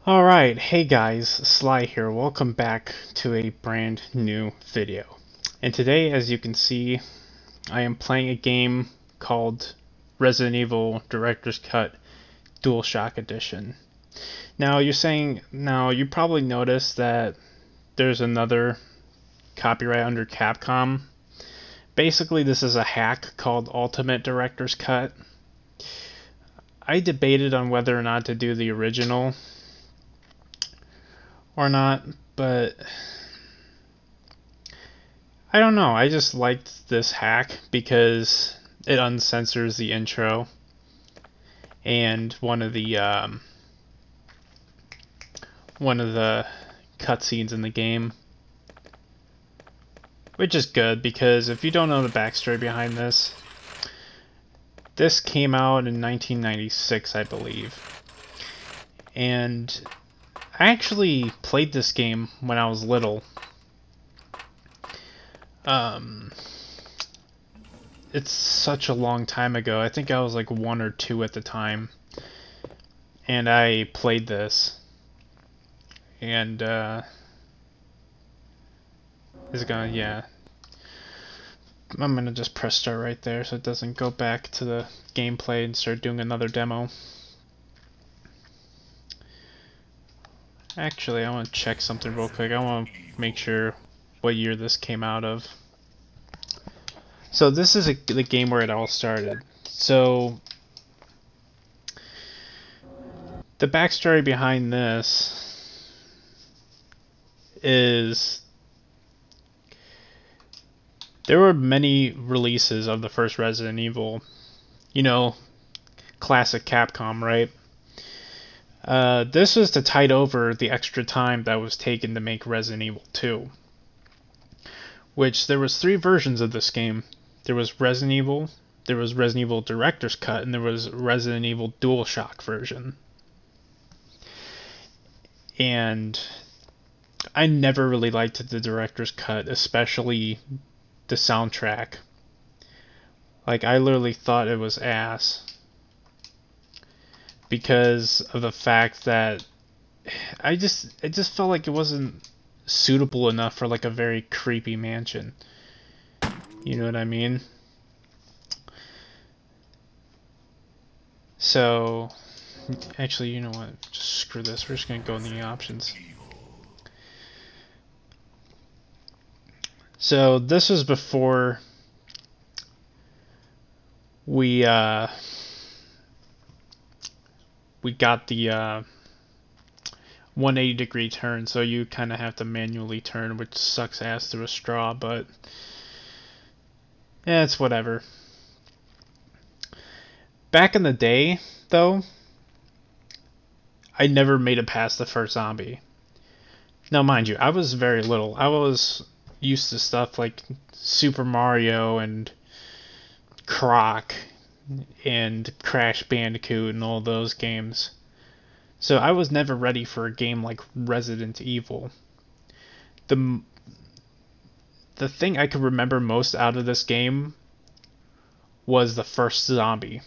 Alright, hey guys, Sly here. Welcome back to a brand new video. And today, as you can see, I am playing a game called Resident Evil Director's Cut DualShock Edition. Now, you probably noticed that there's another copyright under Capcom. Basically, this is a hack called Ultimate Director's Cut. I debated on whether or not to do the original or not, but I don't know. I just liked this hack because it uncensors the intro and one of the cutscenes in the game, which is good because if you don't know the backstory behind this, this came out in 1996, I believe, and I actually played this game when I was little. It's such a long time ago. I think I was like 1 or 2 at the time. And I played this. And, is it gonna, yeah. I'm gonna just press start right there so it doesn't go back to the gameplay and start doing another demo. Actually, I want to check something real quick. I want to make sure what year this came out of. So this is the game where it all started. So the backstory behind this is there were many releases of the first Resident Evil. You know, classic Capcom, right? This was to tide over the extra time that was taken to make Resident Evil 2. Which there was 3 versions of this game. There was Resident Evil, there was Resident Evil Director's Cut, and there was Resident Evil DualShock version. And I never really liked the Director's Cut, especially the soundtrack. Like, I literally thought it was ass because of the fact that it just felt like it wasn't suitable enough for like a very creepy mansion. You know what I mean? So, actually, you know what? Just screw this. We're just gonna go in the options. So this was before we got the 180-degree turn, so you kind of have to manually turn, which sucks ass through a straw, but yeah, it's whatever. Back in the day, though, I never made it past the first zombie. Now, mind you, I was very little. I was used to stuff like Super Mario and Croc and Crash Bandicoot and all those games. So I was never ready for a game like Resident Evil. The thing I could remember most out of this game was the first zombie.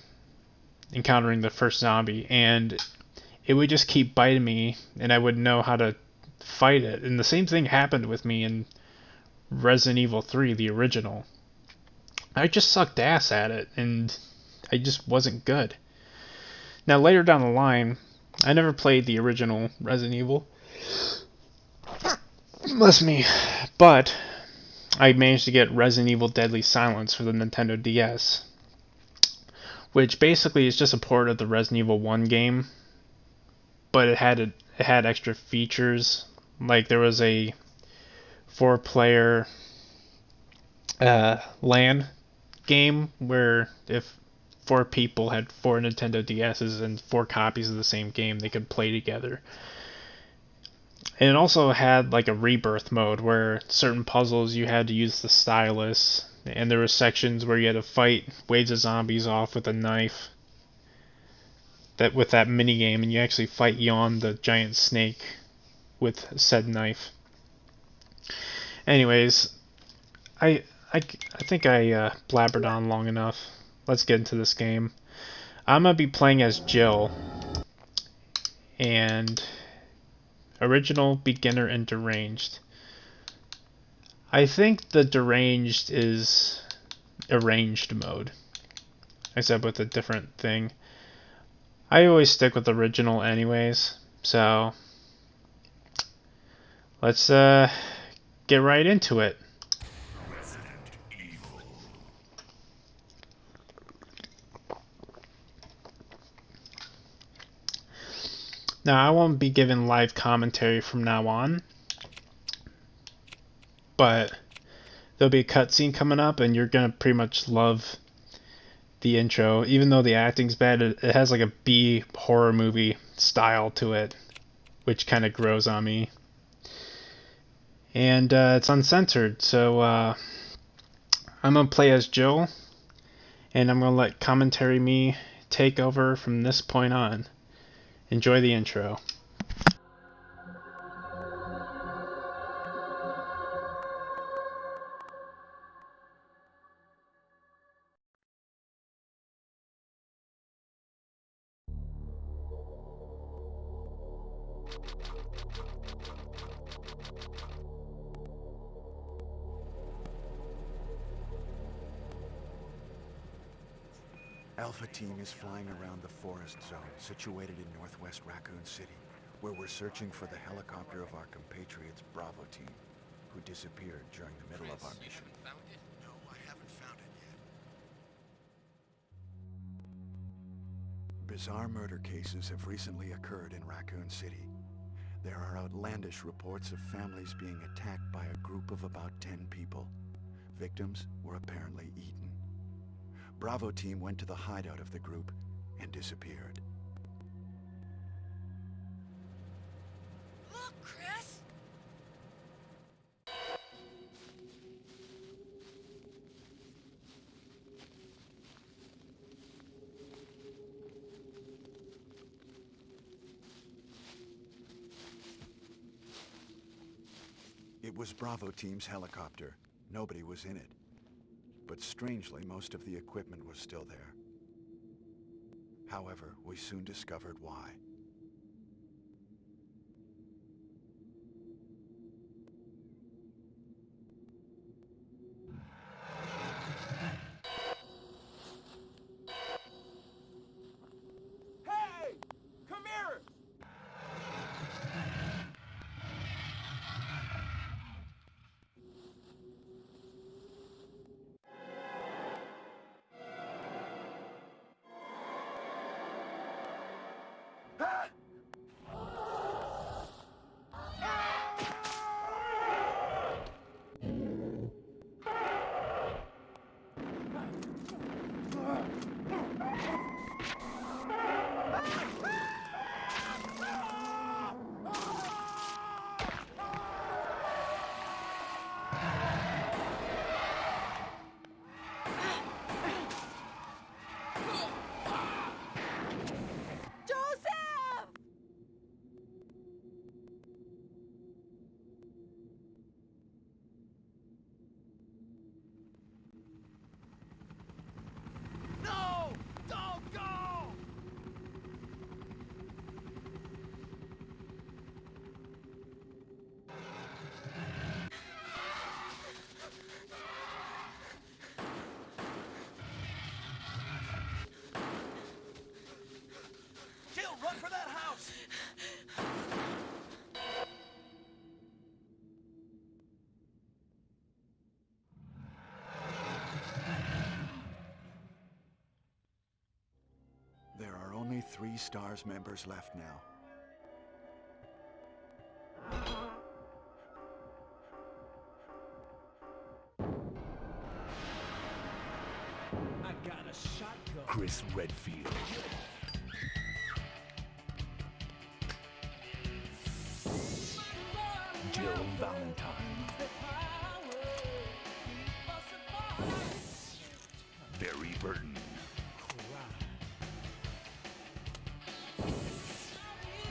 Encountering the first zombie, and it would just keep biting me, and I wouldn't know how to fight it. And the same thing happened with me in Resident Evil 3, the original. I just sucked ass at it, and I just wasn't good. Now, later down the line, I never played the original Resident Evil. Bless me. But I managed to get Resident Evil Deadly Silence for the Nintendo DS, which basically is just a port of the Resident Evil 1 game, but it had extra features. Like there was a 4-player LAN game where if 4 people had 4 Nintendo DSs and 4 copies of the same game, they could play together. And it also had like a rebirth mode where certain puzzles you had to use the stylus, and there were sections where you had to fight waves of zombies off with a knife. With that mini game, and you actually fight Yawn, the giant snake, with said knife. Anyways, I think I blabbered on long enough. Let's get into this game. I'm gonna be playing as Jill, and Original, beginner, and deranged. I think the deranged is arranged mode. I said with a different thing. I always stick with original anyways, so let's get right into it. Now, I won't be giving live commentary from now on, but there'll be a cutscene coming up, and you're gonna pretty much love the intro. Even though the acting's bad, it has like a B horror movie style to it, which kind of grows on me. And it's uncensored, so I'm gonna play as Jill, and I'm gonna let commentary me take over from this point on. Enjoy the intro. Alpha Team is flying around the forest zone situated in northwest Raccoon City, where we're searching for the helicopter of our compatriots Bravo Team, who disappeared during the middle of our mission. Found it? No, I haven't found it yet. Bizarre murder cases have recently occurred in Raccoon City. There are outlandish reports of families being attacked by a group of about 10 people. Victims were apparently eaten. Bravo Team went to the hideout of the group and disappeared. Look, Chris! It was Bravo Team's helicopter. Nobody was in it. But strangely, most of the equipment was still there. However, we soon discovered why. Hey! Come here! Joseph! No! Don't go! Jill, run for that house! There are only 3 STARS members left now. I got a shotgun. Chris Redfield, Jill Valentine, Barry Burton,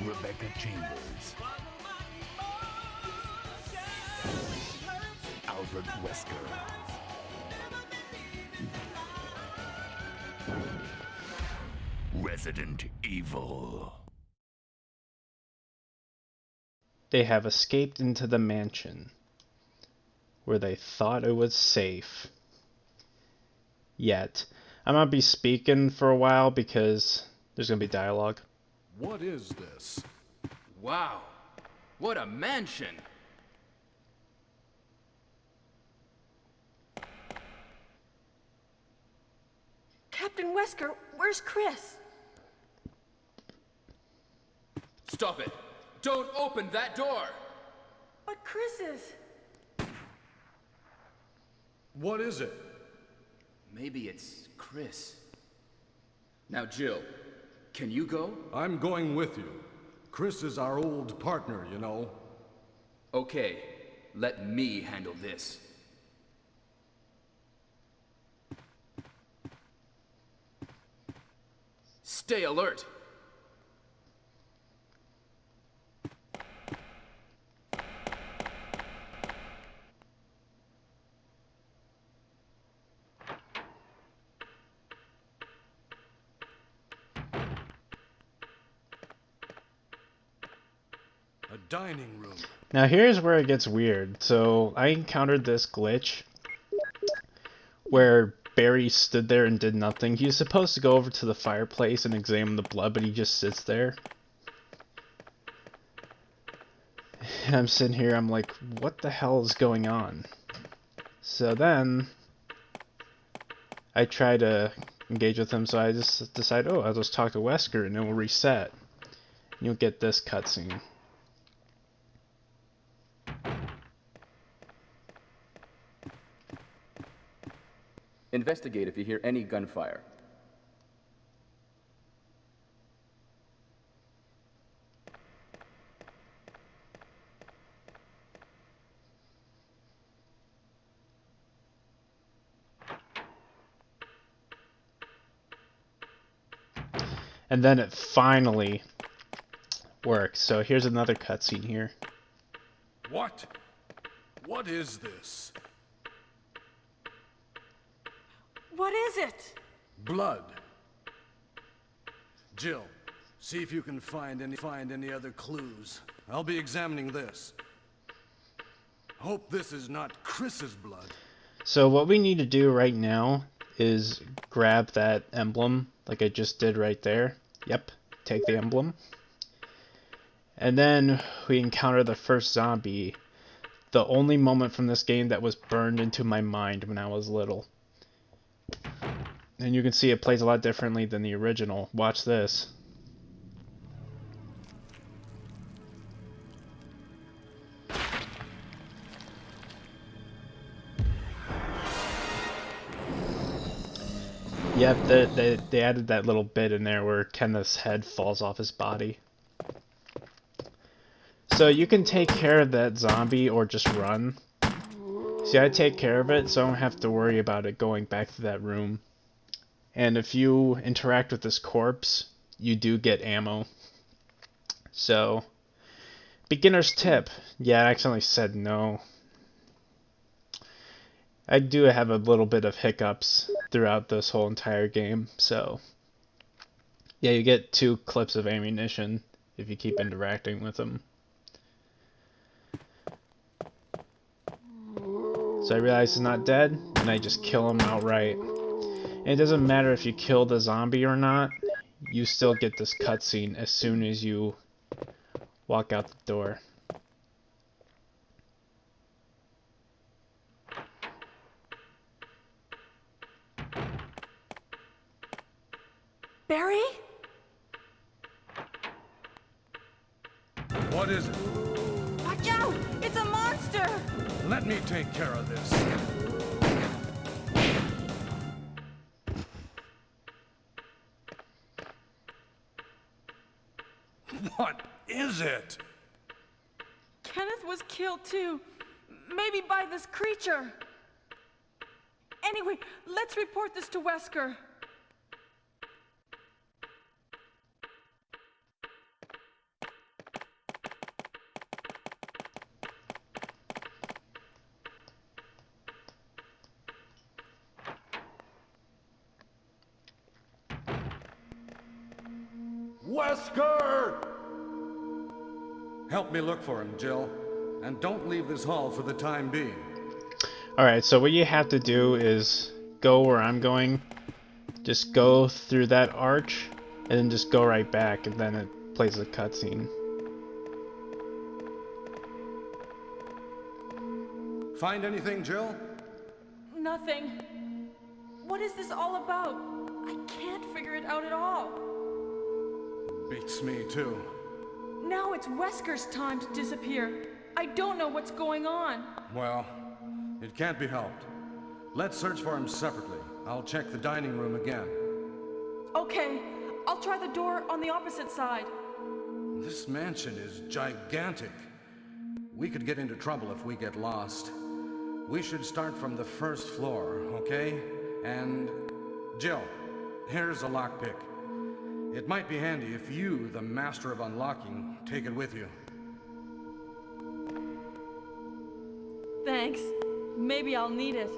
Rebecca Chambers, Albert Wesker, Resident Evil. they have escaped into the mansion where they thought it was safe. Yet, I'm gonna be speaking for a while because there's gonna be dialogue. What is this? Wow, what a mansion! Captain Wesker, where's Chris? Stop it! Don't open that door! But Chris is... What is it? Maybe it's Chris. Now, Jill, can you go? I'm going with you. Chris is our old partner, you know. Okay, let me handle this. Stay alert! A dining room. Now here's where it gets weird. So I encountered this glitch where Barry stood there and did nothing. He was supposed to go over to the fireplace and examine the blood, but he just sits there. And I'm sitting here, I'm like, what the hell is going on? So then I try to engage with him, so I just decide, oh, I'll just talk to Wesker and it will reset. And you'll get this cutscene. Investigate if you hear any gunfire. And then it finally works. So here's another cutscene here. What? What is this? What is it? Blood. Jill, see if you can find any other clues. I'll be examining this. Hope this is not Chris's blood. So what we need to do right now is grab that emblem like I just did right there. Yep, take the emblem. And then we encounter the first zombie. The only moment from this game that was burned into my mind when I was little. And you can see it plays a lot differently than the original. Watch this. Yep, they added that little bit in there where Kenneth's head falls off his body. So you can take care of that zombie or just run. See, I take care of it, so I don't have to worry about it going back to that room. And if you interact with this corpse, you do get ammo. So, beginner's tip. Yeah, I accidentally said no. I do have a little bit of hiccups throughout this whole entire game, so... Yeah, you get 2 clips of ammunition if you keep interacting with them. So I realize he's not dead, and I just kill him outright. And it doesn't matter if you kill the zombie or not, you still get this cutscene as soon as you walk out the door. Barry? What is it? Watch out! It's a monster! Let me take care of this. What is it? Kenneth was killed too. Maybe by this creature. Anyway, let's report this to Wesker. Wesker! Help me look for him, Jill. And don't leave this hall for the time being. Alright, so what you have to do is go where I'm going. Just go through that arch, and then just go right back, and then it plays a cutscene. Find anything, Jill? Nothing. What is this all about? I can't figure it out at all. Beats me, too. Now it's Wesker's time to disappear. I don't know what's going on. Well, it can't be helped. Let's search for him separately. I'll check the dining room again. Okay, I'll try the door on the opposite side. This mansion is gigantic. We could get into trouble if we get lost. We should start from the first floor, okay? And Jill, here's a lockpick. It might be handy if you, the master of unlocking, take it with you. Thanks. Maybe I'll need it.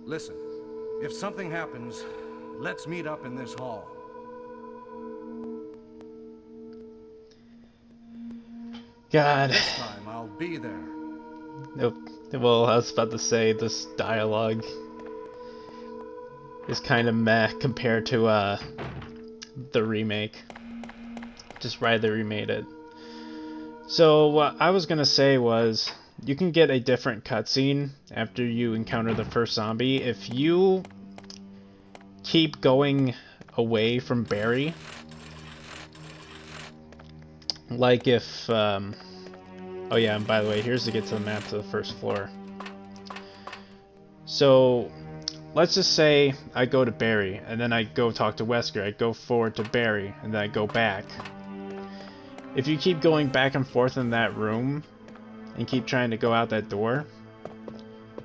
Listen, if something happens, let's meet up in this hall. God. This time I'll be there. Nope. Well, I was about to say, this dialogue is kind of meh compared to the remake. Just why they remade it. So what I was gonna say was, you can get a different cutscene after you encounter the first zombie if you keep going away from Barry. Like if, oh yeah, and by the way, here's to get to the map to the first floor. So, let's just say I go to Barry, and then I go talk to Wesker, I go forward to Barry, and then I go back. If you keep going back and forth in that room, and keep trying to go out that door,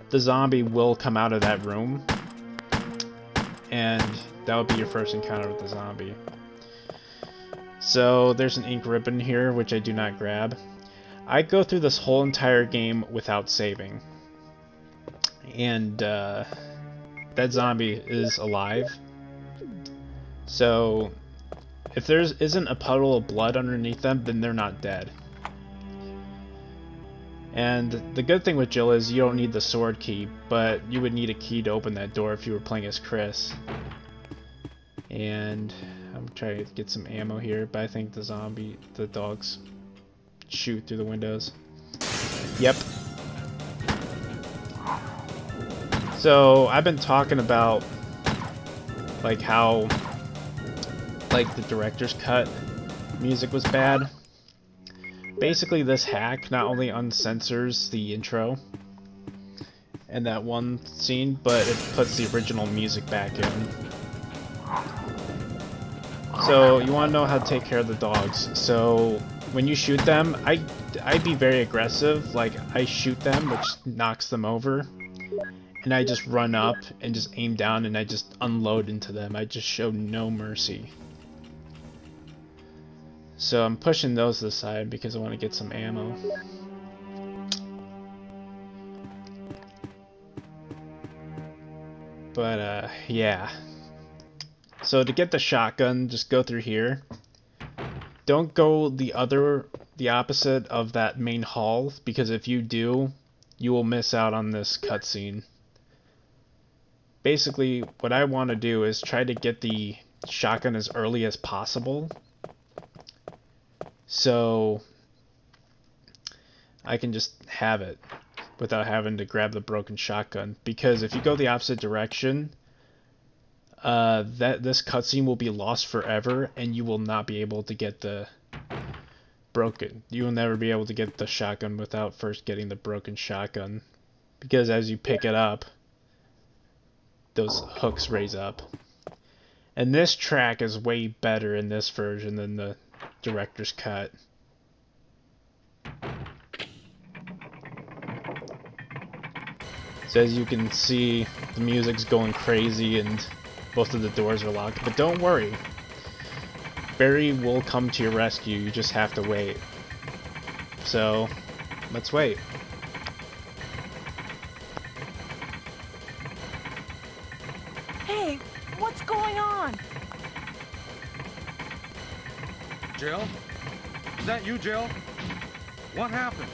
the zombie will come out of that room, and that will be your first encounter with the zombie. So there's an ink ribbon here, which I do not grab. I go through this whole entire game without saving. And that zombie is alive. So if there isn't a puddle of blood underneath them, then they're not dead. And the good thing with Jill is you don't need the sword key, but you would need a key to open that door if you were playing as Chris. And I'm trying to get some ammo here, but I think the dogs shoot through the windows. Yep. So I've been talking about like how like the director's cut music was bad. Basically this hack not only uncensors the intro and that one scene, but it puts the original music back in. So you want to know how to take care of the dogs. So when you shoot them, I'd be very aggressive. Like I shoot them, which knocks them over, and I just run up and just aim down and I just unload into them. I just show no mercy. So I'm pushing those to the side because I want to get some ammo. But yeah. So to get the shotgun, just go through here. Don't go the opposite of that main hall, because if you do, you will miss out on this cutscene. Basically, what I want to do is try to get the shotgun as early as possible, so I can just have it without having to grab the broken shotgun. Because if you go the opposite direction, this cutscene will be lost forever, and you will not be able to get the you will never be able to get the shotgun without first getting the broken shotgun, because as you pick it up, those hooks raise up. And this track is way better in this version than the director's cut. So as you can see, the music's going crazy and both of the doors are locked, but don't worry. Barry will come to your rescue, you just have to wait. So, let's wait. on? Jill? Is that you, Jill? What happened?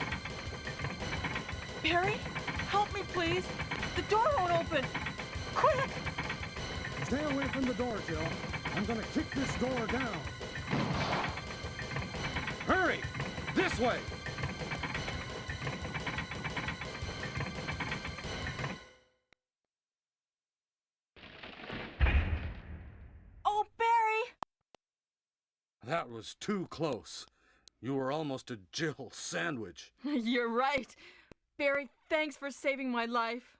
Barry, help me, please. The door won't open. Quick! Stay away from the door, Jill. I'm gonna kick this door down. Hurry! This way! Oh, Barry! That was too close. You were almost a Jill sandwich. You're right. Barry, thanks for saving my life.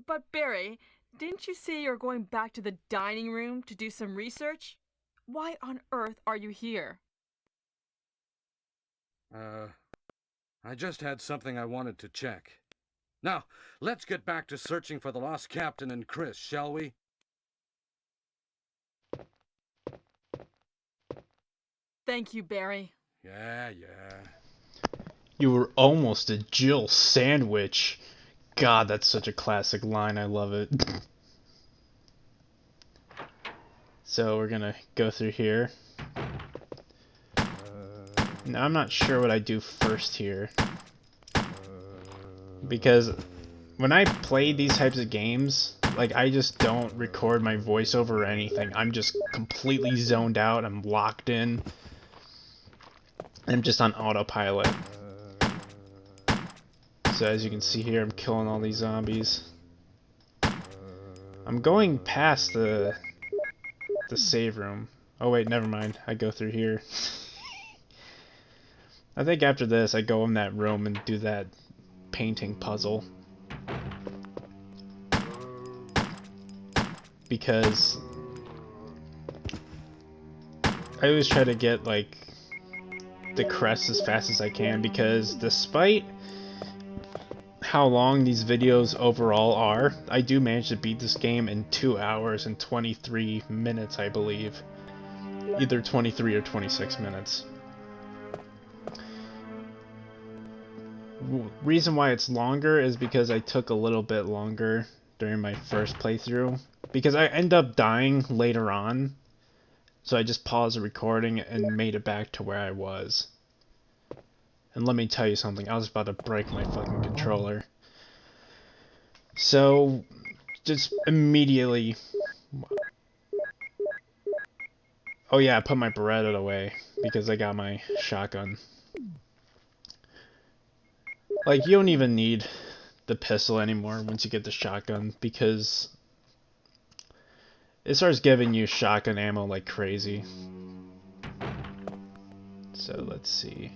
But Barry, didn't you say you're going back to the dining room to do some research? Why on earth are you here? I just had something I wanted to check. Now, let's get back to searching for the lost captain and Chris, shall we? Thank you, Barry. Yeah. You were almost a Jill sandwich. God, that's such a classic line. I love it. So we're gonna go through here. Now I'm not sure what I do first here. Because when I play these types of games, like, I just don't record my voiceover or anything. I'm just completely zoned out. I'm locked in. I'm just on autopilot. So as you can see here, I'm killing all these zombies. I'm going past the save room. Oh wait, never mind. I go through here. I think after this, I go in that room and do that painting puzzle. Because I always try to get, like, the crest as fast as I can, because despite how long these videos overall are, I do manage to beat this game in 2 hours and 23 minutes, I believe. Either 23 or 26 minutes. Reason why it's longer is because I took a little bit longer during my first playthrough, because I end up dying later on, so I just paused the recording and made it back to where I was. And let me tell you something, I was about to break my fucking controller. So, just immediately... Oh yeah, I put my Beretta away, because I got my shotgun. Like, you don't even need the pistol anymore once you get the shotgun, because it starts giving you shotgun ammo like crazy. So, let's see.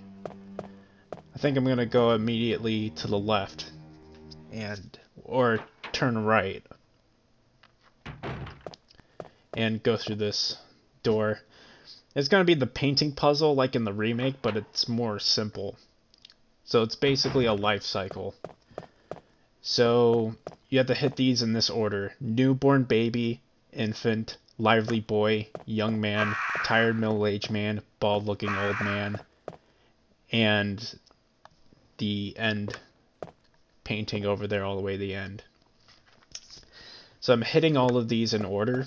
I think I'm gonna go immediately to the left, or turn right, and go through this door. It's gonna be the painting puzzle like in the remake, but it's more simple. So it's basically a life cycle. So you have to hit these in this order: newborn baby, infant, lively boy, young man, tired middle-aged man, bald-looking old man, and the end painting over there all the way to the end. So I'm hitting all of these in order,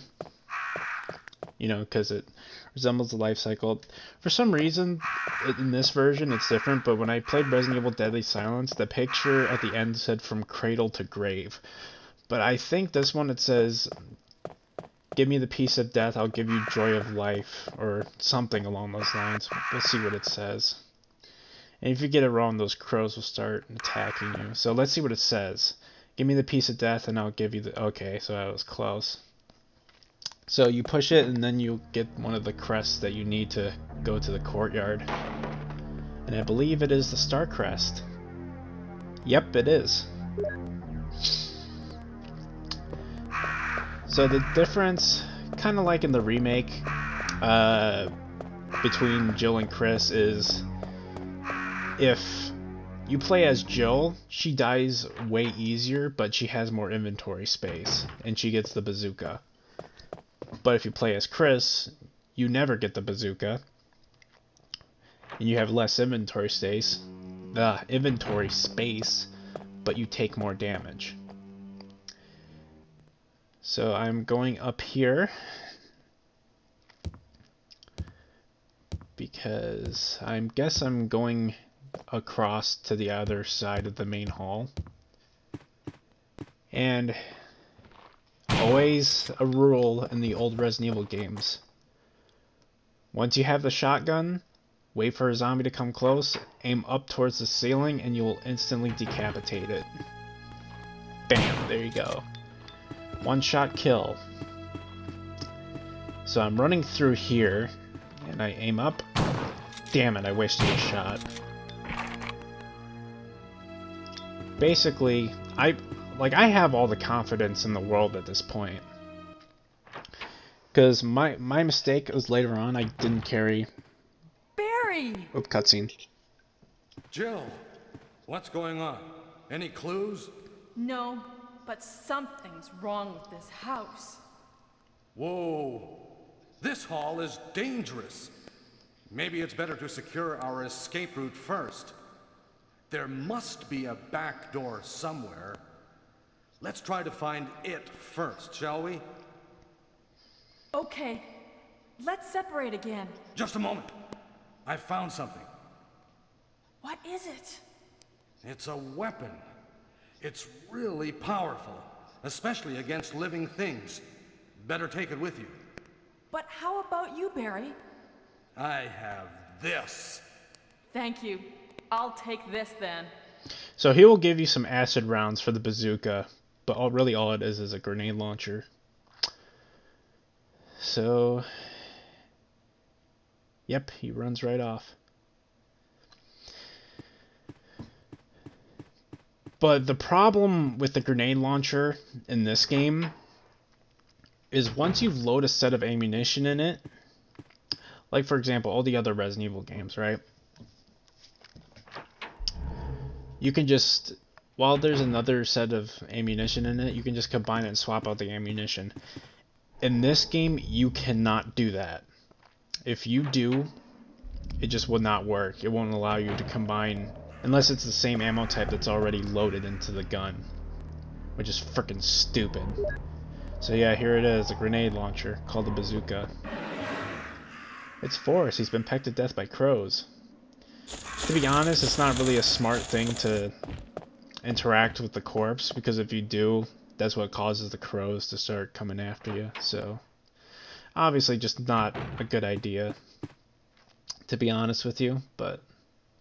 you know, because it resembles the life cycle. For some reason, in this version, it's different, but when I played Resident Evil Deadly Silence, the picture at the end said from cradle to grave. But I think this one, it says, give me the peace of death, I'll give you joy of life, or something along those lines. We'll see what it says. And if you get it wrong, those crows will start attacking you. So let's see what it says. Give me the peace of death, and I'll give you the... Okay, so that was close. So you push it, and then you get one of the crests that you need to go to the courtyard. And I believe it is the Star Crest. Yep, it is. So the difference, kind of like in the remake, between Jill and Chris is, if you play as Jill, she dies way easier, but she has more inventory space, and she gets the bazooka. But if you play as Chris, you never get the bazooka, and you have less inventory space, but you take more damage. So I'm going up here because I guess I'm going across to the other side of the main hall. And always a rule in the old Resident Evil games. Once you have the shotgun, wait for a zombie to come close, aim up towards the ceiling, and you will instantly decapitate it. Bam, there you go. One shot kill. So I'm running through here, and I aim up. Damn it, I wasted a shot. Basically, I have all the confidence in the world at this point. Because my mistake was later on, I didn't carry... Barry! Oop, cutscene. Jill, what's going on? Any clues? No, but something's wrong with this house. Whoa. This hall is dangerous. Maybe it's better to secure our escape route first. There must be a back door somewhere. Let's try to find it first, shall we? Okay, let's separate again. Just a moment. I found something. What is it? It's a weapon. It's really powerful, especially against living things. Better take it with you. But how about you, Barry? I have this. Thank you. I'll take this then. So he will give you some acid rounds for the bazooka, but really all it is a grenade launcher. So, yep, he runs right off. But the problem with the grenade launcher in this game is once you load a set of ammunition in it, like for example, all the other Resident Evil games, right? You can just, while there's another set of ammunition in it, you can just combine it and swap out the ammunition. In this game, you cannot do that. If you do, it just will not work. It won't allow you to combine, unless it's the same ammo type that's already loaded into the gun, which is freaking stupid. So yeah, here it is, a grenade launcher called the bazooka. It's Forrest. He's been pecked to death by crows. To be honest, it's not really a smart thing to interact with the corpse, because if you do, that's what causes the crows to start coming after you. So, obviously just not a good idea, to be honest with you, but,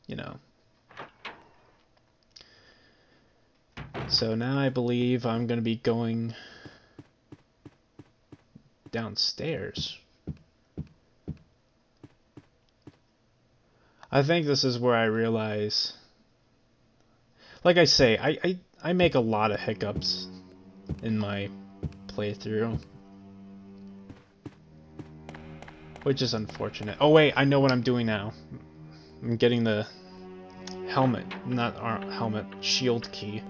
you know. So now I believe I'm going to be going downstairs. I think this is where I realize, like I say, I make a lot of hiccups in my playthrough, which is unfortunate. Oh wait, I know what I'm doing now. I'm getting the helmet, not our helmet, shield key.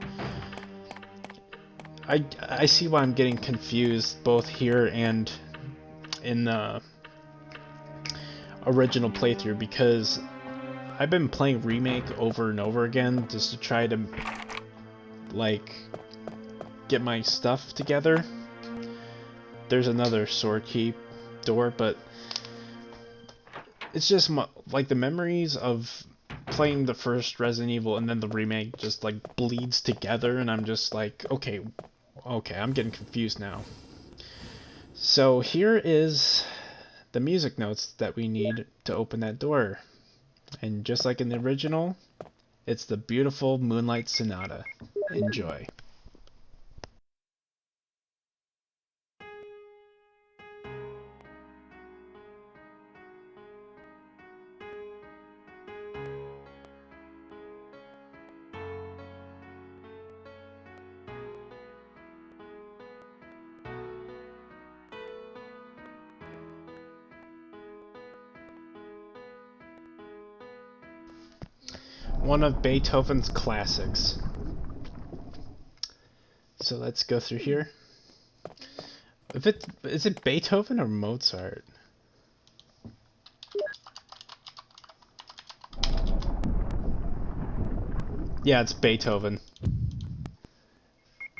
I see why I'm getting confused both here and in the original playthrough, because I've been playing Remake over and over again just to try to, like, get my stuff together. There's another sword key door, but it's just like the memories of playing the first Resident Evil and then the remake just like bleeds together, and I'm just like, okay, I'm getting confused now. So here is the music notes that we need to open that door. And just like in the original, it's the beautiful Moonlight Sonata. Enjoy. One of Beethoven's classics. So let's go through here. Is it Beethoven or Mozart? Yeah, it's Beethoven.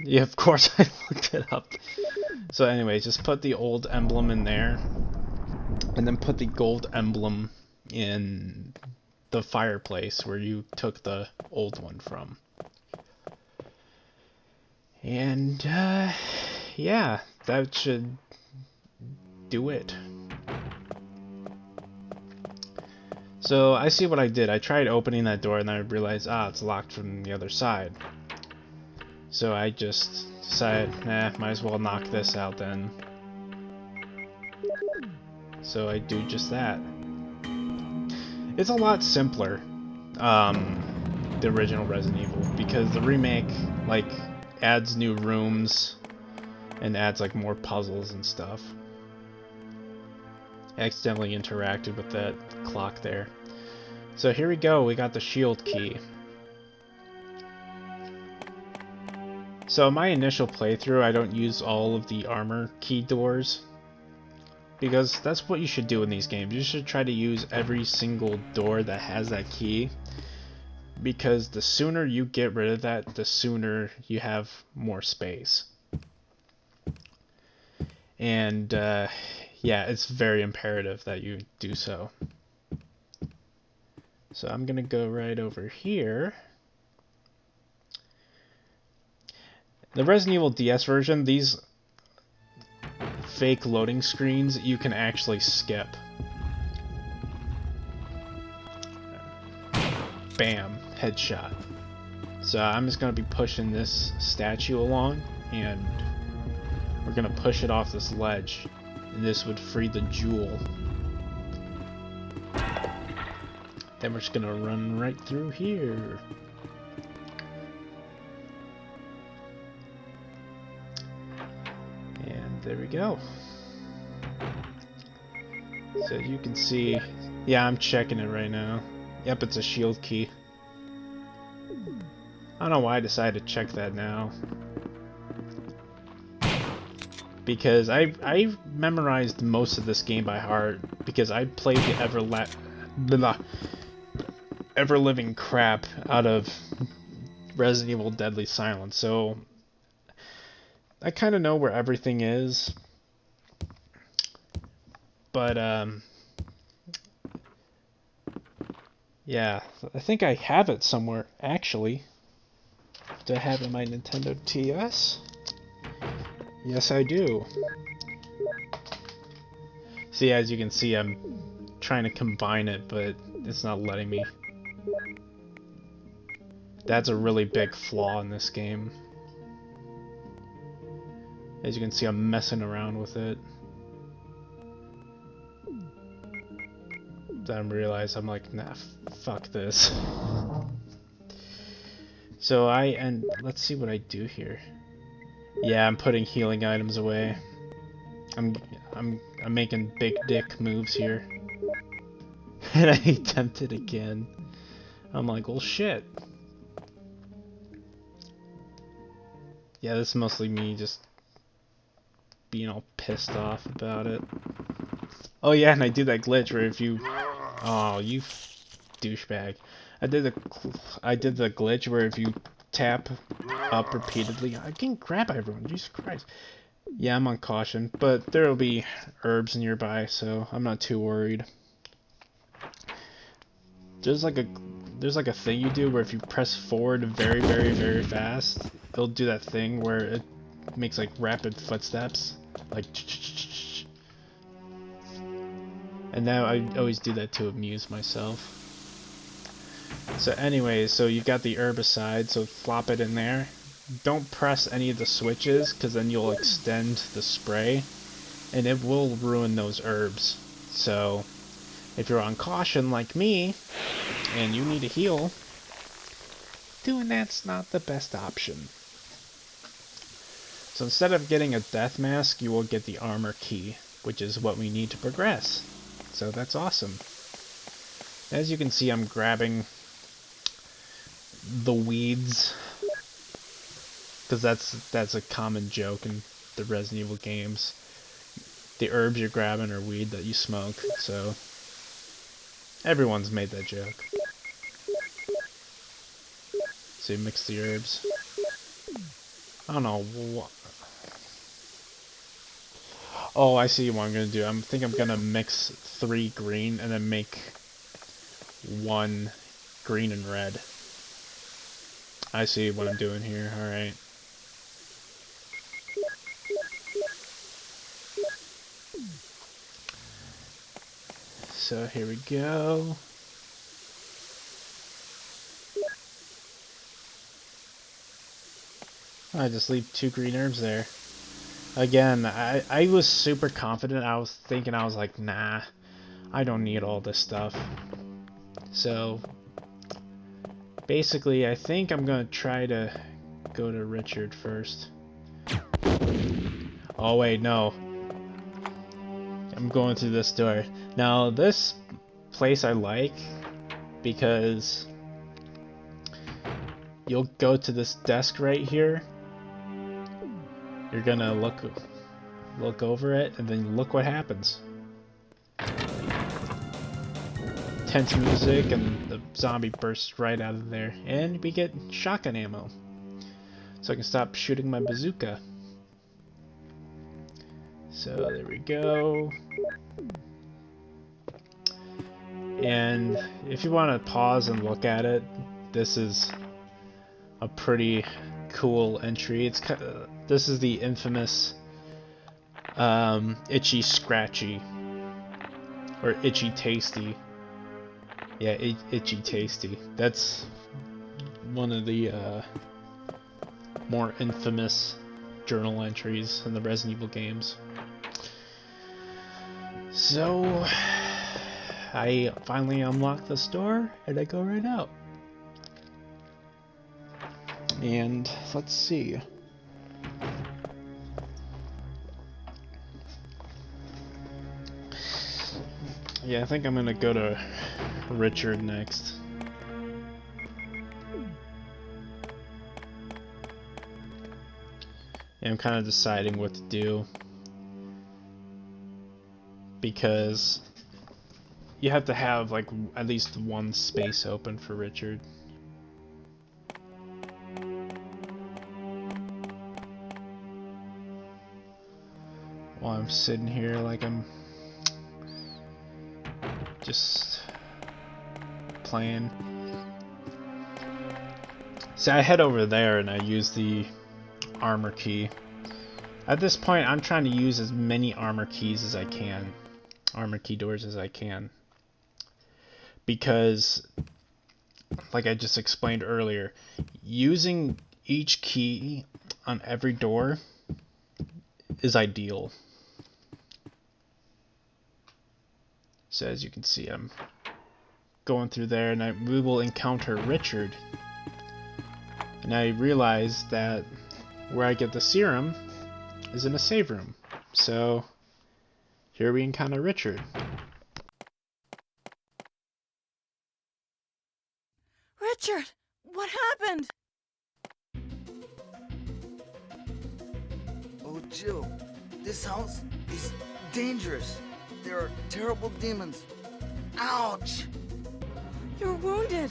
Yeah, of course I looked it up. So anyway, just put the old emblem in there, and then put the gold emblem in the fireplace where you took the old one from. And yeah, that should do it. So I see what I did. I tried opening that door and then I realized, it's locked from the other side. So I just decided, might as well knock this out then. So I do just that. It's a lot simpler, the original Resident Evil, because the remake, like, adds new rooms and adds, like, more puzzles and stuff. I accidentally interacted with that clock there. So here we go, we got the shield key. So my initial playthrough, I don't use all of the armor key doors, because that's what you should do in these games. You should try to use every single door that has that key, because the sooner you get rid of that, the sooner you have more space. And yeah, it's very imperative that you do so. So I'm gonna go right over here. The Resident Evil DS version, these fake loading screens you can actually skip. Bam, headshot. So I'm just gonna be pushing this statue along, and we're gonna push it off this ledge, and this would free the jewel. Then we're just gonna run right through here. And there we go. So you can see, yeah, I'm checking it right now. Yep, it's a shield key. I don't know why I decided to check that now. Because I memorized most of this game by heart, because I played the ever-living crap out of Resident Evil Deadly Silence, so I kind of know where everything is. But yeah, I think I have it somewhere, actually. Do I have it in my Nintendo TS? Yes, I do. See, as you can see, I'm trying to combine it, but it's not letting me. That's a really big flaw in this game. As you can see, I'm messing around with it. Then I realize I'm like, nah, fuck this. So let's see what I do here. Yeah, I'm putting healing items away. I'm making big dick moves here. And I attempt it again. I'm like, well, shit. Yeah, this is mostly me just being all pissed off about it. Oh yeah, and I do that glitch where if you... Oh, you douchebag. I did the glitch where if you tap up repeatedly, I can grab everyone. Jesus Christ. Yeah, I'm on caution, but there will be herbs nearby, so I'm not too worried. There's like a thing you do where if you press forward very, very, very fast, it'll do that thing where it makes like rapid footsteps, like. And now I always do that to amuse myself. So anyways, so you've got the herbicide, so flop it in there. Don't press any of the switches, because then you'll extend the spray, and it will ruin those herbs. So, if you're on caution like me, and you need to heal, doing that's not the best option. So instead of getting a death mask, you will get the armor key, which is what we need to progress. So that's awesome. As you can see, I'm grabbing the weeds, because that's a common joke in the Resident Evil games. The herbs you're grabbing are weed that you smoke, so everyone's made that joke. So you mix the herbs. I don't know what. Oh, I see what I'm gonna do. I think I'm gonna mix 3 green and then make 1 green and red. I see what I'm doing here. Alright. So here we go. I just leave 2 green herbs there. Again, I was super confident. I was thinking, I was like, nah, I don't need all this stuff. So, basically, I think I'm gonna try to go to Richard first. Oh wait, no. I'm going through this door. Now, this place I like because you'll go to this desk right here. You're gonna look over it, and then look what happens. Tense music, and the zombie bursts right out of there, and we get shotgun ammo, so I can stop shooting my bazooka. So there we go. And if you want to pause and look at it, this is a pretty cool entry. It's this is the infamous itchy scratchy, or itchy tasty. Yeah, itchy tasty. That's one of the more infamous journal entries in the Resident Evil games. So I finally unlock this door and I go right out. And let's see. Yeah, I think I'm gonna go to Richard next. And I'm kind of deciding what to do, because you have to have like at least 1 space open for Richard. While I'm sitting here like I'm just playing. So I head over there and I use the armor key. At this point, I'm trying to use as many armor keys as I can. Armor key doors as I can. Because, like I just explained earlier, using each key on every door is ideal. So as you can see, I'm going through there and we will encounter Richard. And I realize that where I get the serum is in a save room. So here we encounter Richard. Richard, what happened? Oh, Jill, this house is dangerous. There are terrible demons. Ouch! You're wounded.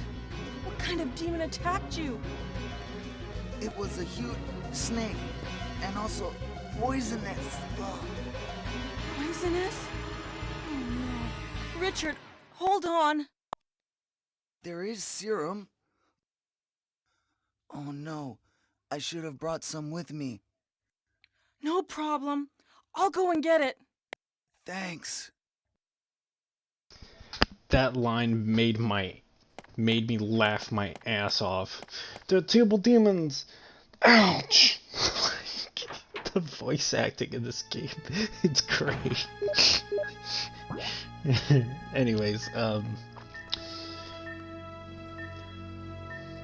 What kind of demon attacked you? It was a huge snake and also poisonous. Ugh. Poisonous? Oh no. Richard, hold on. There is serum. Oh no, I should have brought some with me. No problem. I'll go and get it. Thanks. That line made me laugh my ass off. The terrible demons. Ouch. The voice acting in this game, it's great. Anyways,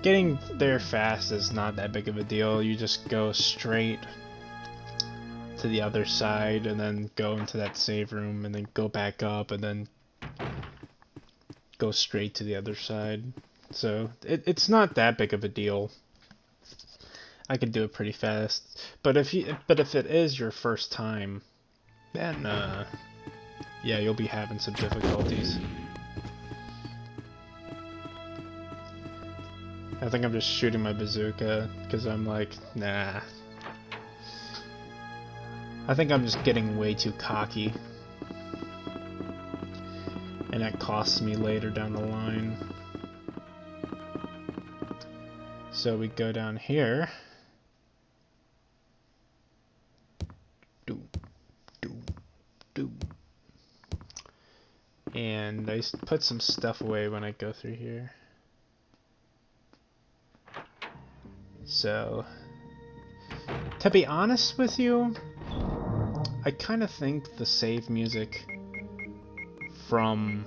getting there fast is not that big of a deal. You just go straight to the other side and then go into that save room and then go back up and then go straight to the other side. So it's not that big of a deal. I could do it pretty fast. But if it is your first time, then yeah, you'll be having some difficulties. I think I'm just shooting my bazooka because I'm like, nah. I think I'm just getting way too cocky. And that costs me later down the line. So we go down here. Do, do, do. And I put some stuff away when I go through here. So, to be honest with you, I kind of think the save music from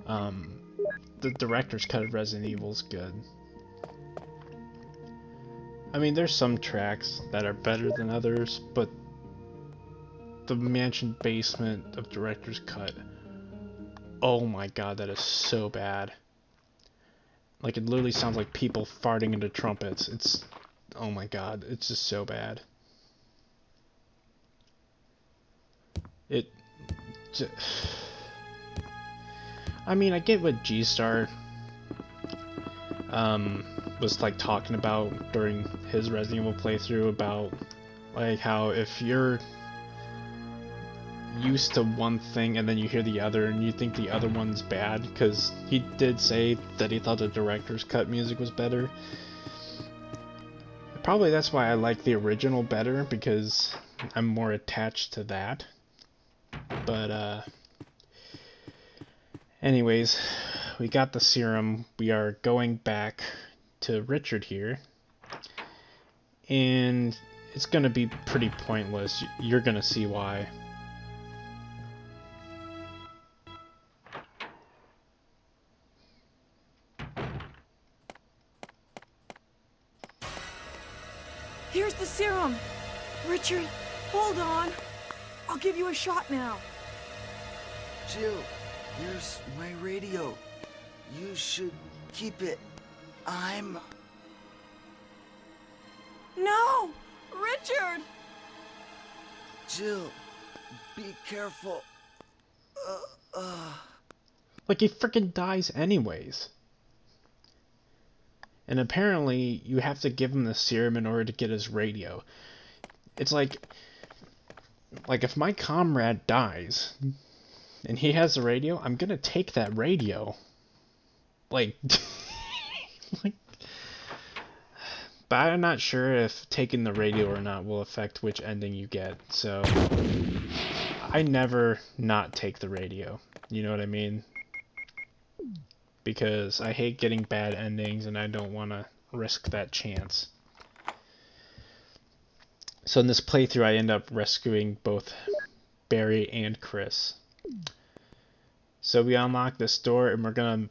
the director's cut of Resident Evil is good. I mean, there's some tracks that are better than others, but the mansion basement of director's cut, oh my god, that is so bad. Like, it literally sounds like people farting into trumpets. It's, oh my god, it's just so bad. I mean, I get what G-Star was like talking about during his Resident Evil playthrough about like how if you're used to one thing and then you hear the other and you think the other one's bad, because he did say that he thought the director's cut music was better. Probably that's why I like the original better, because I'm more attached to that. But anyways, we got the serum. We are going back to Richard here. And it's going to be pretty pointless. You're going to see why. Here's the serum. Richard, hold on. I'll give you a shot now. Jill, here's my radio. You should keep it. No! Richard! Jill, be careful. Like, he freaking dies anyways. And apparently, you have to give him the serum in order to get his radio. It's like if my comrade dies, and he has the radio, I'm gonna take that radio. Like, like, but I'm not sure if taking the radio or not will affect which ending you get, so I never not take the radio. You know what I mean? Because I hate getting bad endings and I don't want to risk that chance. So in this playthrough, I end up rescuing both Barry and Chris. So we unlock this door and we're going to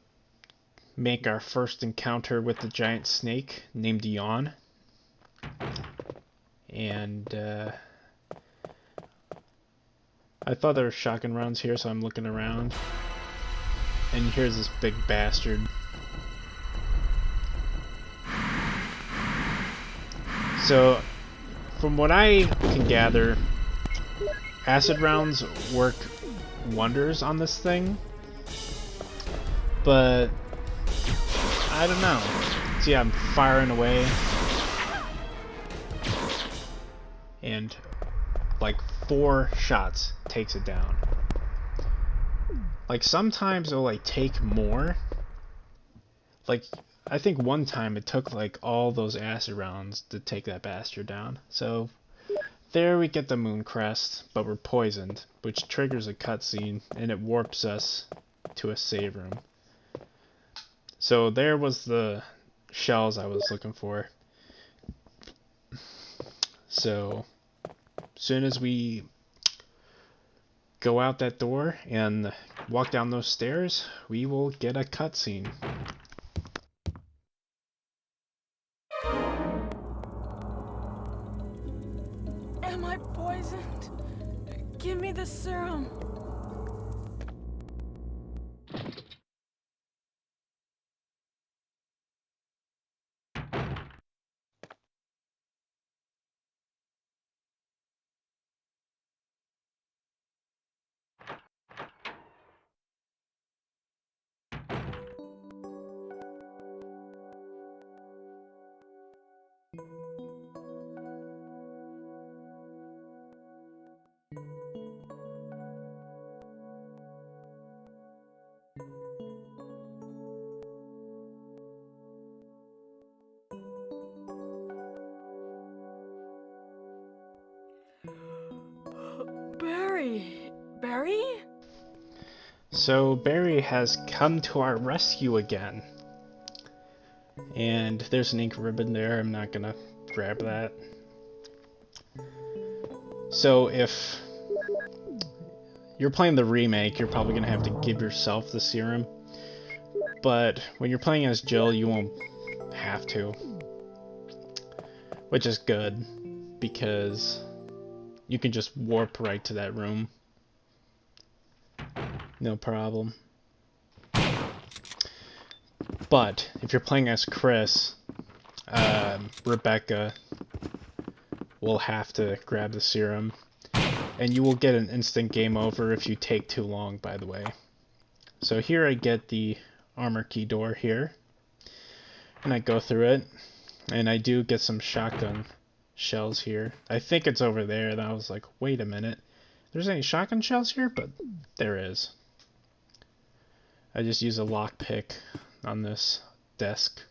make our first encounter with the giant snake named Yawn. And I thought there were shotgun rounds here, so I'm looking around. And here's this big bastard. So, from what I can gather, acid rounds work wonders on this thing. But I don't know. See, I'm firing away. And like 4 shots takes it down. Like, sometimes it'll like take more. Like, I think one time it took like all those acid rounds to take that bastard down. So there we get the moon crest, but we're poisoned, which triggers a cutscene and it warps us to a save room. So there was the shells I was looking for. So as soon as we go out that door and walk down those stairs, we will get a cutscene. Am I poisoned? Give me the serum. Barry? Barry? So Barry has come to our rescue again. And there's an ink ribbon there. I'm not gonna grab that. So if you're playing the remake, you're probably gonna have to give yourself the serum. But when you're playing as Jill, you won't have to. Which is good, because you can just warp right to that room. No problem. But if you're playing as Chris, Rebecca will have to grab the serum. And you will get an instant game over if you take too long, by the way. So here I get the armor key door here. And I go through it. And I do get some shotgun shells here. I think it's over there, and I was like, wait a minute. There's any shotgun shells here? But there is. I just use a lockpick on this desk.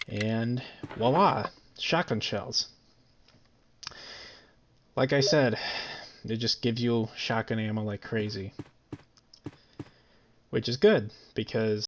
And voila! Shotgun shells. Like I said, they just give you shotgun ammo like crazy. Which is good, because